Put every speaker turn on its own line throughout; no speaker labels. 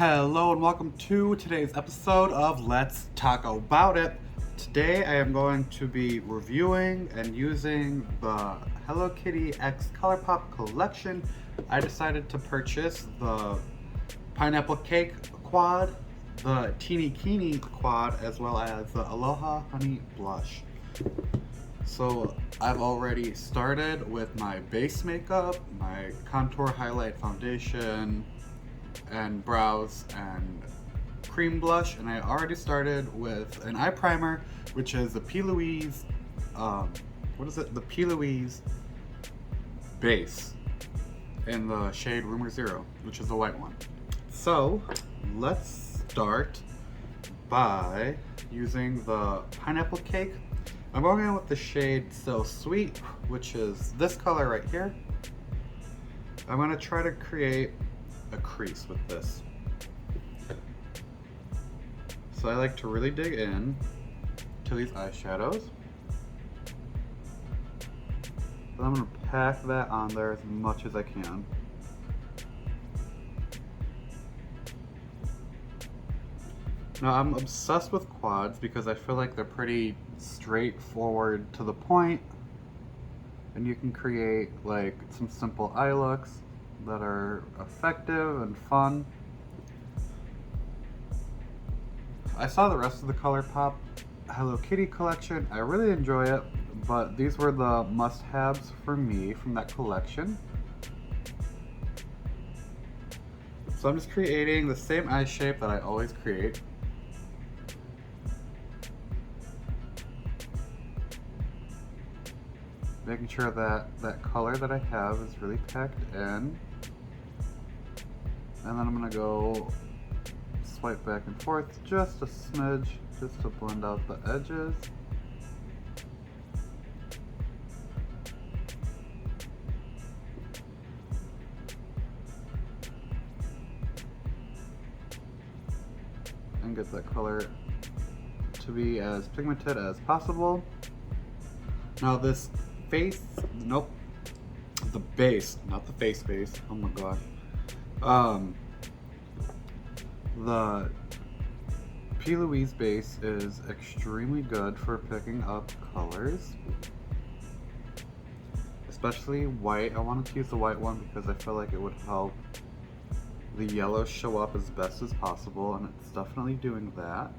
Hello and welcome to today's episode of Let's Talk About It. Today I am going to be reviewing and using the Hello Kitty X Colourpop collection. I decided to purchase the Pineapple Cake Quad, the Teeny Keeny Quad, as well as the Aloha Honey Blush. So I've already started with my base makeup, my contour highlight foundation, and brows and cream blush, and I already started with an eye primer, which is the P. Louise, the P. Louise base in the shade Rumor Zero, which is the white one. So let's start by using the Pineapple Cake. I'm going in with the shade So Sweet, which is this color right here. I'm going to try to create a crease with this. So I like to really dig in to these eyeshadows. So I'm going to pack that on there as much as I can. Now I'm obsessed with quads because I feel like they're pretty straightforward to the point, and you can create like some simple eye looks that are effective and fun. I saw the rest of the Colourpop Hello Kitty collection. I really enjoy it, but these were the must-haves for me from that collection. So I'm just creating the same eye shape that I always create. Making sure that that color that I have is really packed in. And then I'm going to go swipe back and forth just a smidge, just to blend out the edges. And get that color to be as pigmented as possible. Now this face, nope, the base, not the face base, oh my gosh. The P. Louise base is extremely good for picking up colors, especially white. I wanted to use the white one because I feel like it would help the yellow show up as best as possible, and it's definitely doing that.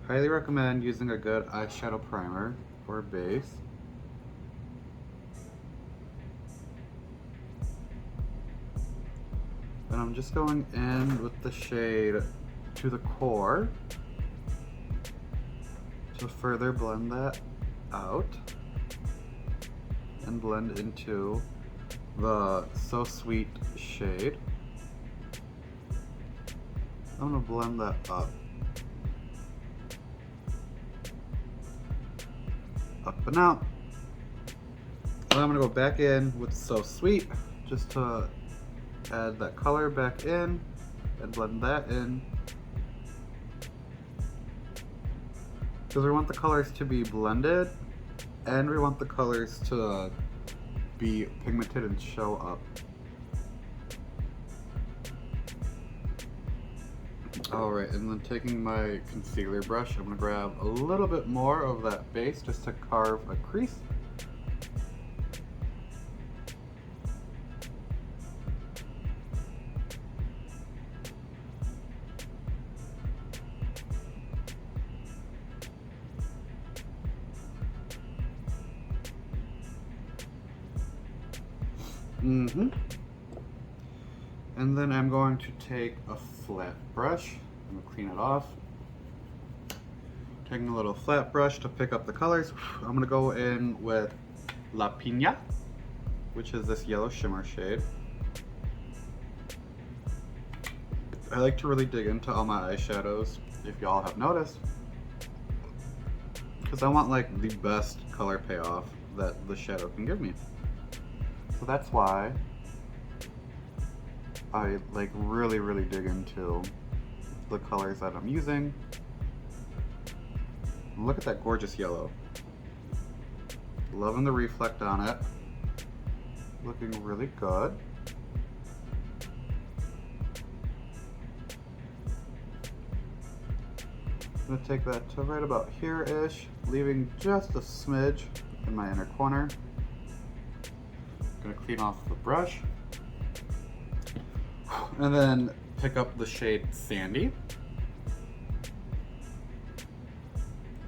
Highly recommend using a good eyeshadow primer or base. And I'm just going in with the shade To the Core to further blend that out and blend into the So Sweet shade. I'm going to blend that up and out. And I'm going to go back in with So Sweet just to add that color back in and blend that in, because we want the colors to be blended and we want the colors to be pigmented and show up. Alright, and then taking my concealer brush, I'm going to grab a little bit more of that base just to carve a crease. And then I'm going to take a flat brush. I'm going to clean it off. Taking a little flat brush to pick up the colors. I'm going to go in with La Piña, which is this yellow shimmer shade. I like to really dig into all my eyeshadows, if y'all have noticed, because I want like the best color payoff that the shadow can give me. So that's why I like really dig into the colors that I'm using. Look at that gorgeous yellow. Loving the reflect on it. Looking really good. I'm gonna take that to right about here-ish, leaving just a smidge in my inner corner. Gonna clean off the brush. And then pick up the shade Sandy.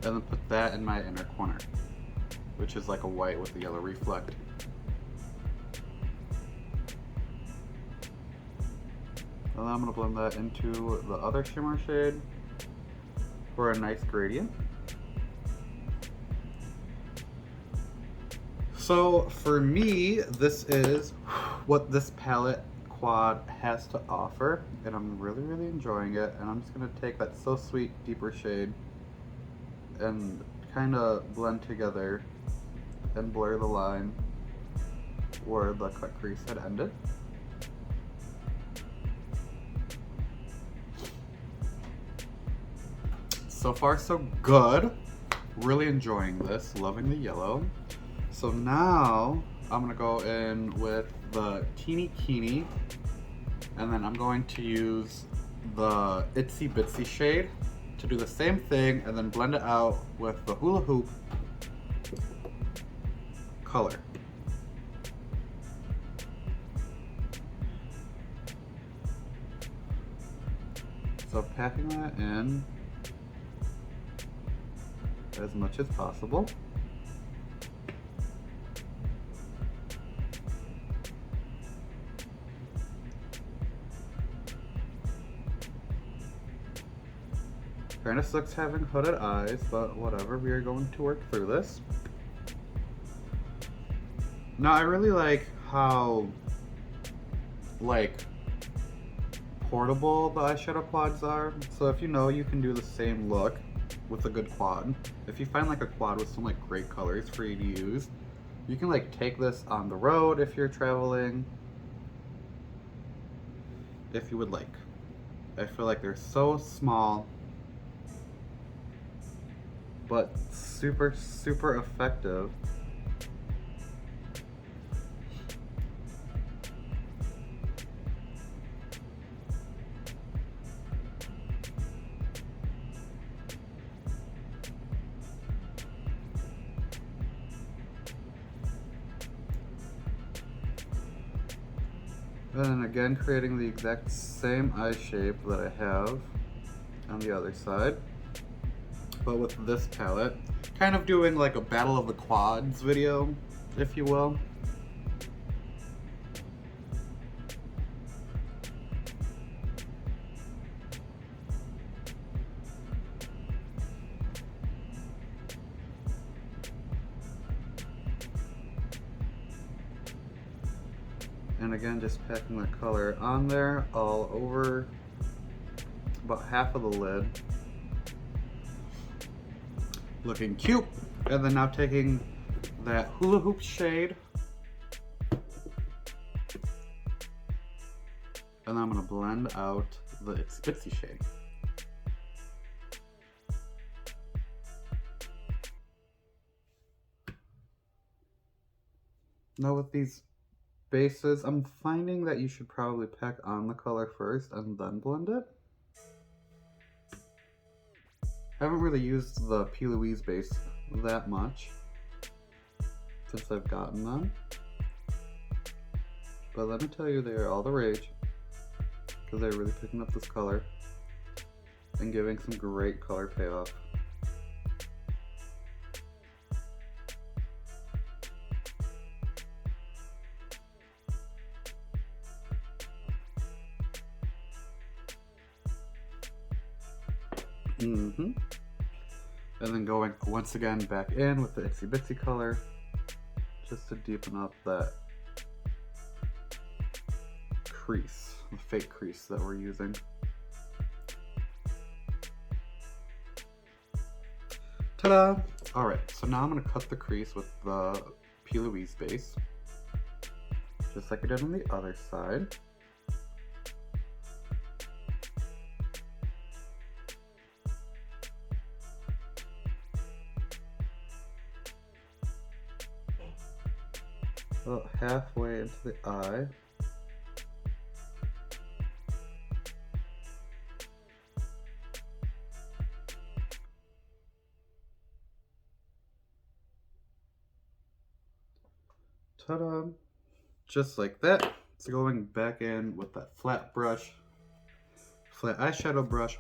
And then put that in my inner corner, which is like a white with a yellow reflect. And then I'm gonna blend that into the other shimmer shade for a nice gradient. So for me, this is what this palette quad has to offer, and I'm really, really enjoying it. And I'm just gonna take that So Sweet deeper shade and kind of blend together and blur the line where the cut crease had ended. So far so good. Really enjoying this, loving the yellow. So now I'm gonna go in with the Teeny Keeny, and then I'm going to use the Itsy Bitsy shade to do the same thing and then blend it out with the Hula Hoop color. So packing that in as much as possible. Kinda sucks having hooded eyes, but whatever, we are going to work through this. Now I really like how portable the eyeshadow quads are. So if you know, you can do the same look with a good quad. If you find like a quad with some great colors for you to use, you can take this on the road if you're traveling, if you would like. I feel like they're so small, but super, super effective. And then again, creating the exact same eye shape that I have on the other side, but with this palette. Kind of doing like a battle of the quads video, if you will. And again, just packing the color on there, all over about half of the lid. Looking cute. And then now taking that Hula Hoop shade, and then I'm gonna blend out the Itsy Bitsy shade. Now with these bases, I'm finding that you should probably pack on the color first and then blend it. I haven't really used the P. Louise base that much since I've gotten them, but let me tell you, they are all the rage because they're really picking up this color and giving some great color payoff. And then going once again back in with the Itsy Bitsy color just to deepen up that crease, the fake crease that we're using. Ta-da! Alright, so now I'm going to cut the crease with the P. Louise base, just like I did on the other side. About halfway into the eye. Ta-da! Just like that. So going back in with that flat eyeshadow brush,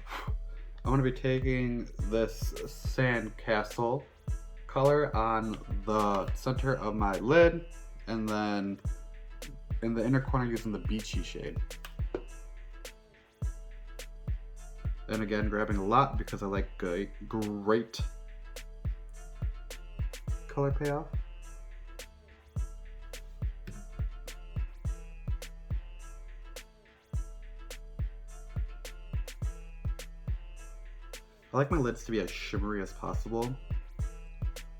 I'm going to be taking this sandcastle color on the center of my lid, and then in the inner corner using the beachy shade. And again, grabbing a lot because I like a great color payoff. I like my lids to be as shimmery as possible,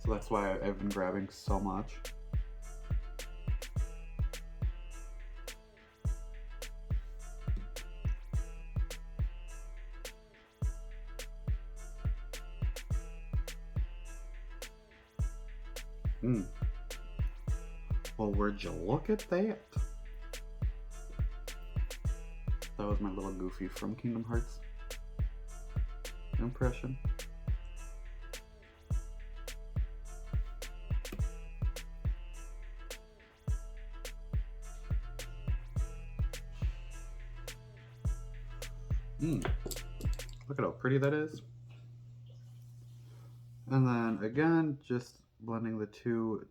so that's why I've been grabbing so much. Well, would you look at that? That was my little Goofy from Kingdom Hearts impression. Look at how pretty that is. And then again, just blending the two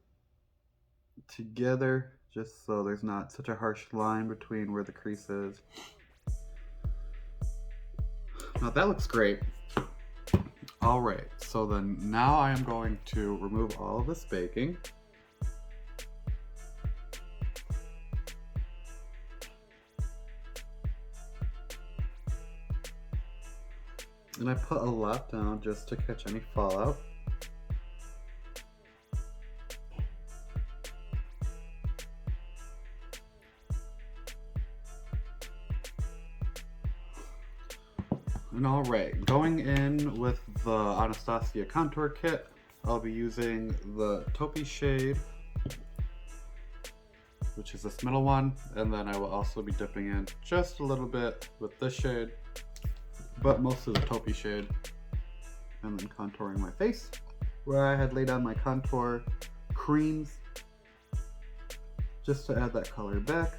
together, just so there's not such a harsh line between where the crease is. Now that looks great. All right, so then now I am going to remove all of this baking. And I put a lot down just to catch any fallout. And all right, going in with the Anastasia Contour Kit, I'll be using the taupey shade, which is this middle one, and then I will also be dipping in just a little bit with this shade, but mostly the taupey shade, and then contouring my face, where I had laid on my contour creams, just to add that color back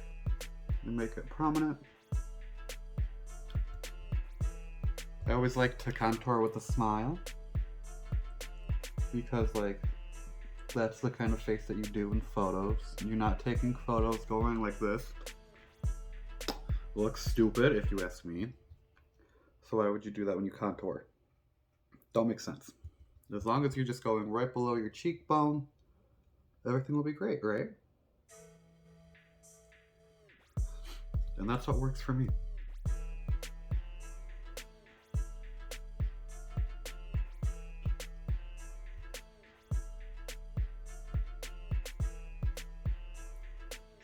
and make it prominent. I always like to contour with a smile, because like that's the kind of face that you do in photos. You're not taking photos going like this. Looks stupid if you ask me. So why would you do that when you contour? Don't make sense. As long as you're just going right below your cheekbone, everything will be great, right? And that's what works for me.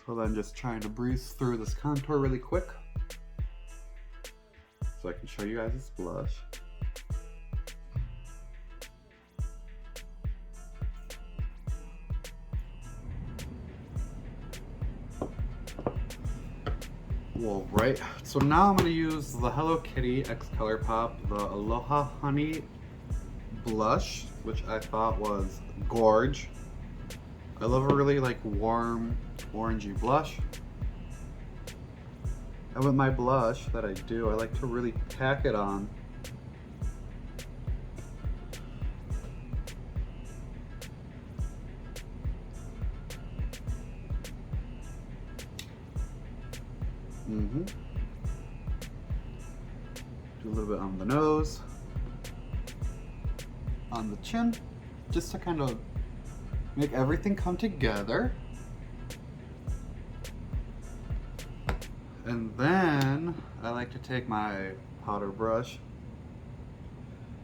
So then just trying to breeze through this contour really quick so I can show you guys this blush. Well, right, so now I'm going to use the Hello Kitty x Colourpop, the Aloha Honey blush, which I thought was gorge. I love a really like warm orangey blush. And with my blush that I do, I like to really pack it on. Do a little bit on the nose, on the chin, just to kind of make everything come together. And then I like to take my powder brush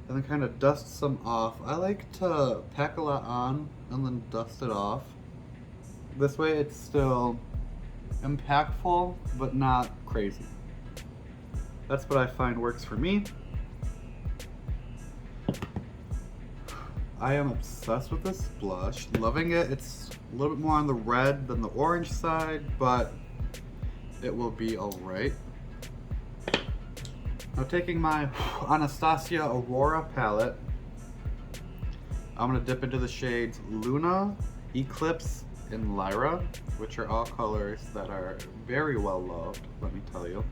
and then kind of dust some off. I like to pack a lot on and then dust it off. This way it's still impactful, but not crazy. That's what I find works for me. I am obsessed with this blush, loving it. It's a little bit more on the red than the orange side, but it will be alright. Now taking my Anastasia Aurora palette, I'm going to dip into the shades Luna, Eclipse, in Lyra, which are all colors that are very well loved, let me tell you.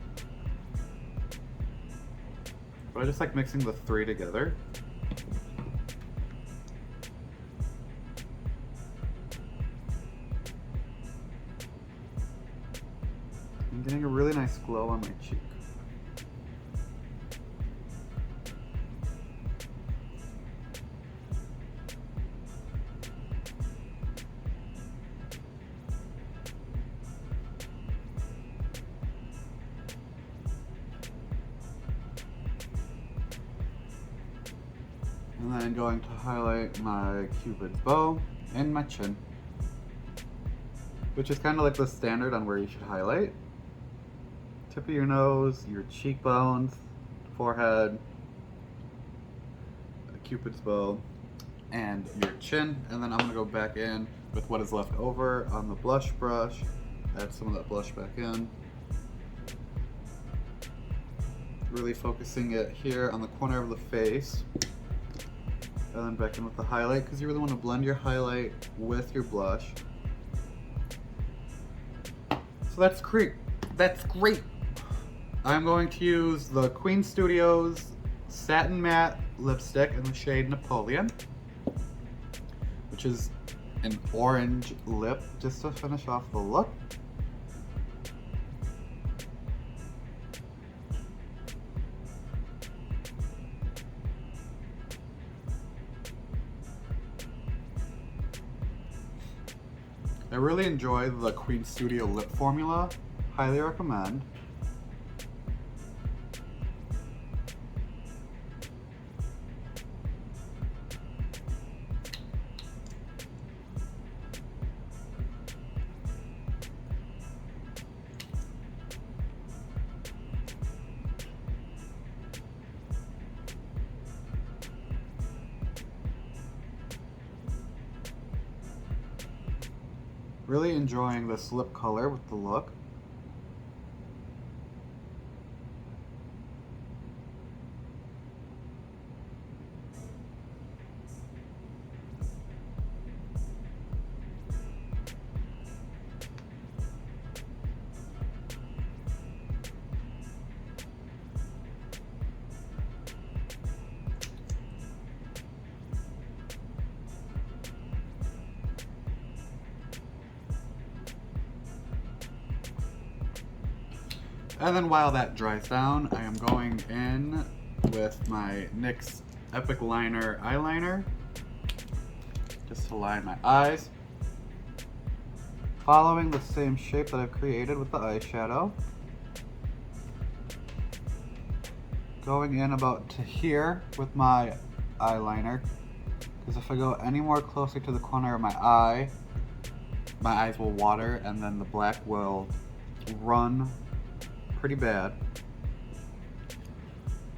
But I just like mixing the three together. I'm getting a really nice glow on my cheek. And then I'm going to highlight my Cupid's bow and my chin, which is kind of like the standard on where you should highlight. Tip of your nose, your cheekbones, forehead, Cupid's bow, and your chin. And then I'm going to go back in with what is left over on the blush brush. Add some of that blush back in. Really focusing it here on the corner of the face. And then back in with the highlight, because you really want to blend your highlight with your blush. So that's great. That's great. I'm going to use the Queen Studios Satin Matte lipstick in the shade Napoleon, which is an orange lip, just to finish off the look. I really enjoy the Queen Studio lip formula. Highly recommend. Really enjoying this lip color with the look. And then while that dries down, I am going in with my NYX Epic Liner eyeliner, just to line my eyes. Following the same shape that I've created with the eyeshadow. Going in about to here with my eyeliner, because if I go any more closer to the corner of my eyes will water and then the black will run pretty bad.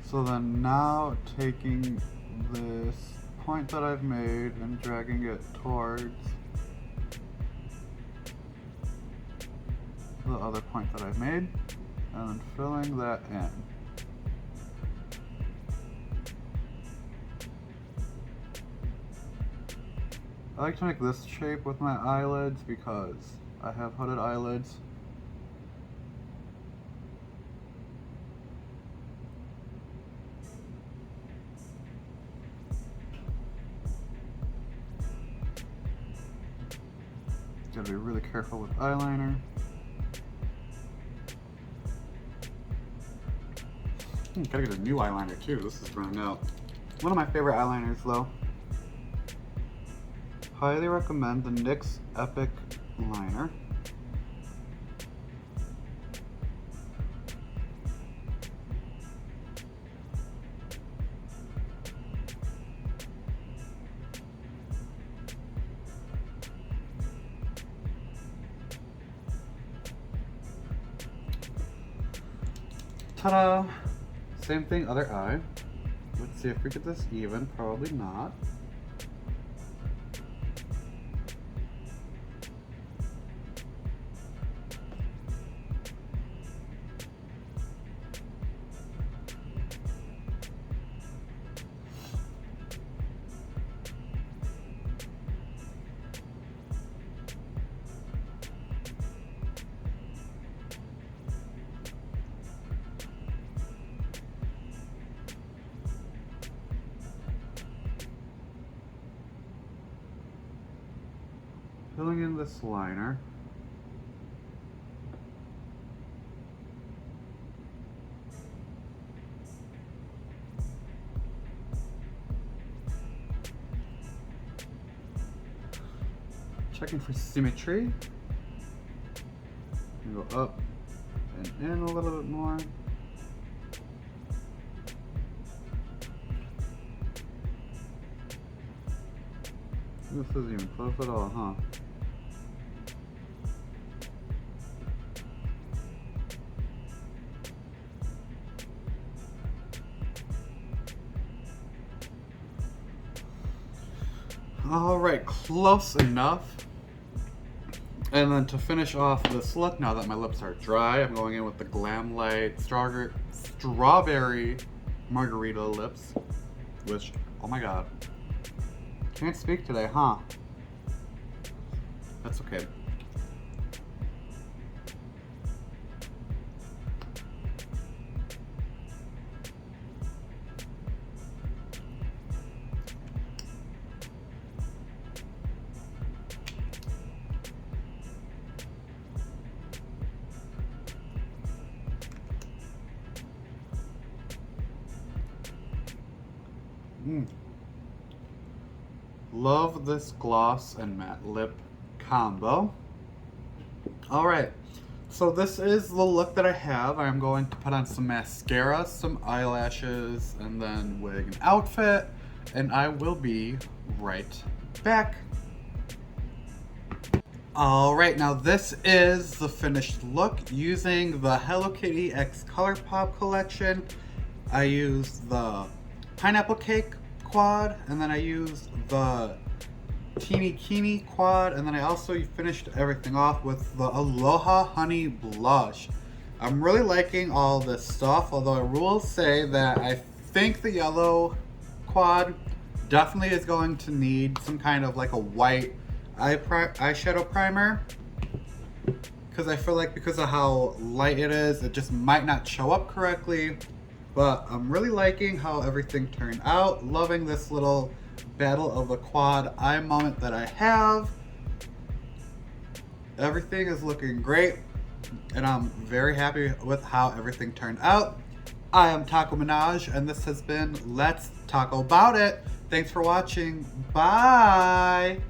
So then now taking this point that I've made and dragging it towards the other point that I've made, and then filling that in. I like to make this shape with my eyelids because I have hooded eyelids. Gotta be really careful with eyeliner. Gotta get a new eyeliner too, this is running out. One of my favorite eyeliners though. Highly recommend the NYX Epic Liner. Ta-da! Same thing, other eye. Let's see if we get this even. Probably not. filling in this liner. Checking for symmetry. Go up and in a little bit more. This isn't even close at all, huh? Alright, close enough. And then to finish off this look, now that my lips are dry, I'm going in with the Glam Light Strawberry Margarita lips. Which, oh my god. Can't speak today, huh? That's okay. Love this gloss and matte lip combo. Alright, so this is the look that I have. I'm going to put on some mascara, some eyelashes, and then wig and outfit, and I will be right back. Alright, now this is the finished look using the Hello Kitty X Colourpop collection. I used the Pineapple Cake quad, and then I used the Teeny Keeny quad, and then I also finished everything off with the Aloha Honey Blush. I'm really liking all this stuff, although I will say that I think the yellow quad definitely is going to need some kind of like a white eyeshadow primer, because I feel like because of how light it is, it just might not show up correctly. But I'm really liking how everything turned out. Loving this little battle of the quad eye moment that I have. Everything is looking great, and I'm very happy with how everything turned out. I am Taco Minaj, and this has been Let's Taco About It. Thanks for watching. Bye!